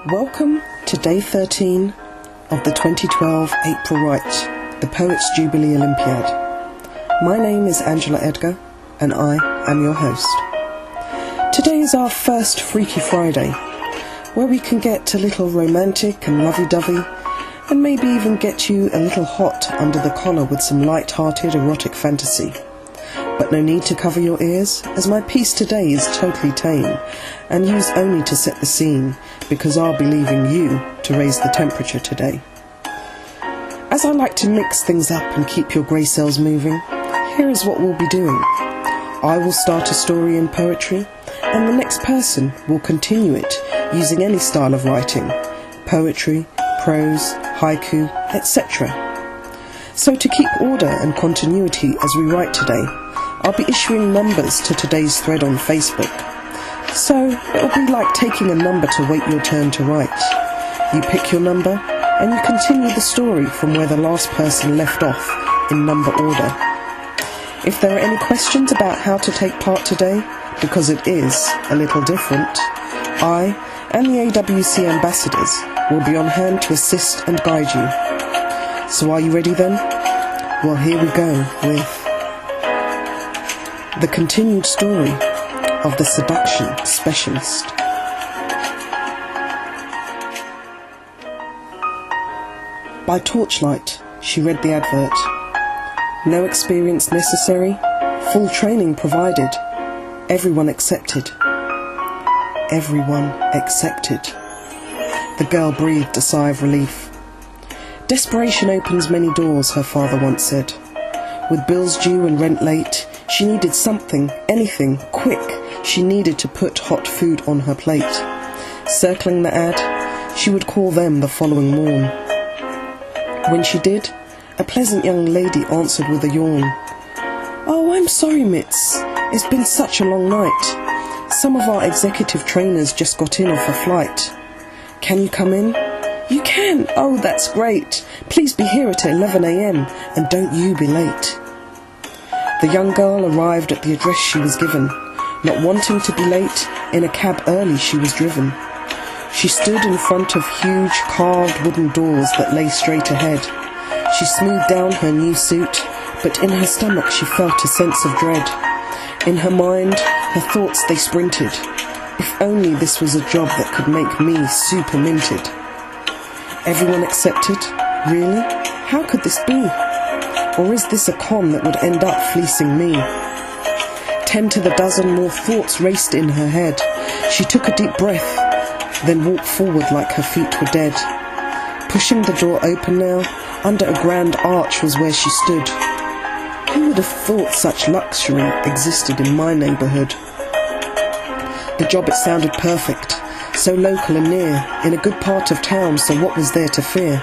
Welcome to Day 13 of the 2012 April Write, the Poets Jubilee Olympiad. My name is Angela Edgar, and I am your host. Today is our first Freaky Friday, where we can get a little romantic and lovey-dovey, and maybe even get you a little hot under the collar with some light-hearted erotic fantasy. But no need to cover your ears, as my piece today is totally tame, and used only to set the scene, because I'll be leaving you to raise the temperature today. As I like to mix things up and keep your grey cells moving, here is what we'll be doing. I will start a story in poetry, and the next person will continue it using any style of writing: poetry, prose, haiku, etc. So to keep order and continuity as we write today, I'll be issuing numbers to today's thread on Facebook. So it'll be like taking a number to wait your turn to write. You pick your number and you continue the story from where the last person left off in number order. If there are any questions about how to take part today, because it is a little different, I and the AWC ambassadors will be on hand to assist and guide you. So are you ready then? Well, here we go with the continued story of the seduction specialist. By torchlight, she read the advert. No experience necessary, full training provided. Everyone accepted. Everyone accepted. The girl breathed a sigh of relief. Desperation opens many doors, her father once said. With bills due and rent late, she needed something, anything, quick. She needed to put hot food on her plate. Circling the ad, she would call them the following morn. When she did, a pleasant young lady answered with a yawn. "Oh, I'm sorry, Mitts. It's been such a long night. Some of our executive trainers just got in off a flight. Can you come in?" "You can? Oh, that's great. Please be here at 11 a.m. and don't you be late." The young girl arrived at the address she was given. Not wanting to be late, in a cab early she was driven. She stood in front of huge carved wooden doors that lay straight ahead. She smoothed down her new suit, but in her stomach she felt a sense of dread. In her mind, her thoughts they sprinted. If only this was a job that could make me super minted. Everyone accepted? Really? How could this be? Or is this a con that would end up fleecing me? 10 to the dozen more thoughts raced in her head. She took a deep breath, then walked forward like her feet were dead. Pushing the door open now, under a grand arch was where she stood. Who would have thought such luxury existed in my neighbourhood? The job, it sounded perfect, so local and near, in a good part of town, so what was there to fear?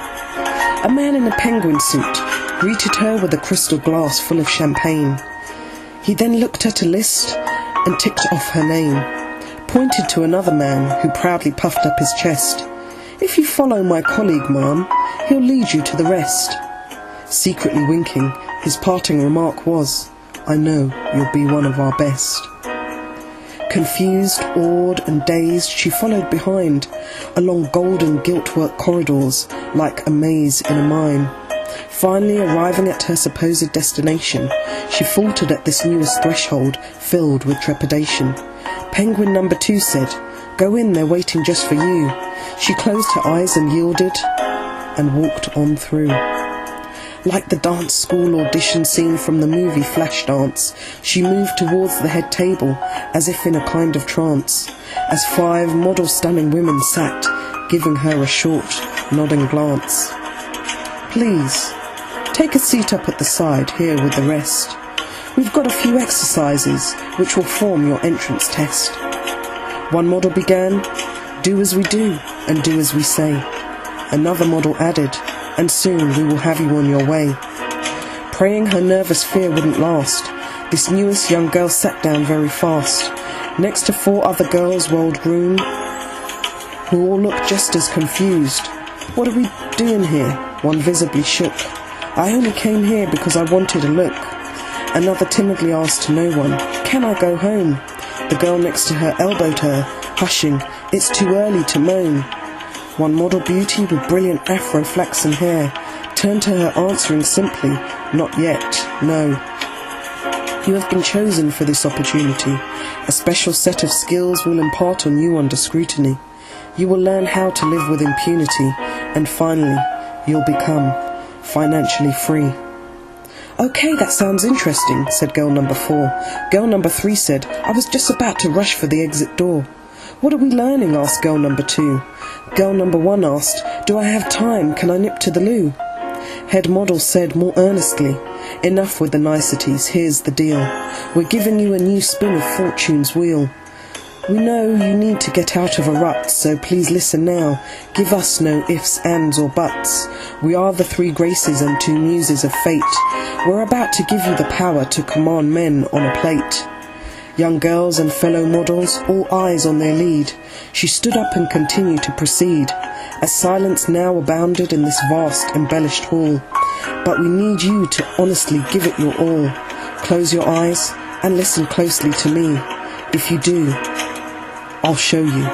A man in a penguin suit greeted her with a crystal glass full of champagne. He then looked at a list and ticked off her name, pointed to another man who proudly puffed up his chest. "If you follow my colleague, ma'am, he'll lead you to the rest." Secretly winking, his parting remark was, "I know you'll be one of our best." Confused, awed and dazed, she followed behind, along golden gilt-work corridors, like a maze in a mine. Finally arriving at her supposed destination, she faltered at this newest threshold, filled with trepidation. Penguin number 2 said, "Go in, they're waiting just for you." She closed her eyes and yielded, and walked on through. Like the dance school audition scene from the movie Flashdance, she moved towards the head table, as if in a kind of trance, as 5 model-stunning women sat, giving her a short, nodding glance. "Please, take a seat up at the side, here with the rest. We've got a few exercises, which will form your entrance test." One model began, "Do as we do, and do as we say." Another model added, "And soon we will have you on your way." Praying her nervous fear wouldn't last, this newest young girl sat down very fast, next to 4 other girls well-groomed, who all looked just as confused. "What are we doing here?" One visibly shook. "I only came here because I wanted a look." Another timidly asked to no one, "Can I go home?" The girl next to her elbowed her, hushing, "It's too early to moan." One model beauty with brilliant afro flaxen hair turned to her answering simply, "Not yet, no." You have been chosen for this opportunity. A special set of skills will impart on you under scrutiny. You will learn how to live with impunity, and finally, you'll become financially free. "Okay, that sounds interesting," said girl number 4. Girl number 3 said, "I was just about to rush for the exit door." "What are we learning?" asked girl number 2. Girl number 1 asked, "Do I have time? Can I nip to the loo?" Head model said more earnestly, "Enough with the niceties, here's the deal. We're giving you a new spin of fortune's wheel. We know you need to get out of a rut, so please listen now. Give us no ifs, ands or buts. We are the 3 graces and 2 muses of fate. We're about to give you the power to command men on a plate." Young girls and fellow models, all eyes on their lead, she stood up and continued to proceed, as silence now abounded in this vast embellished hall. "But we need you to honestly give it your all. Close your eyes and listen closely to me. If you do, I'll show you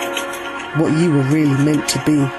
what you were really meant to be."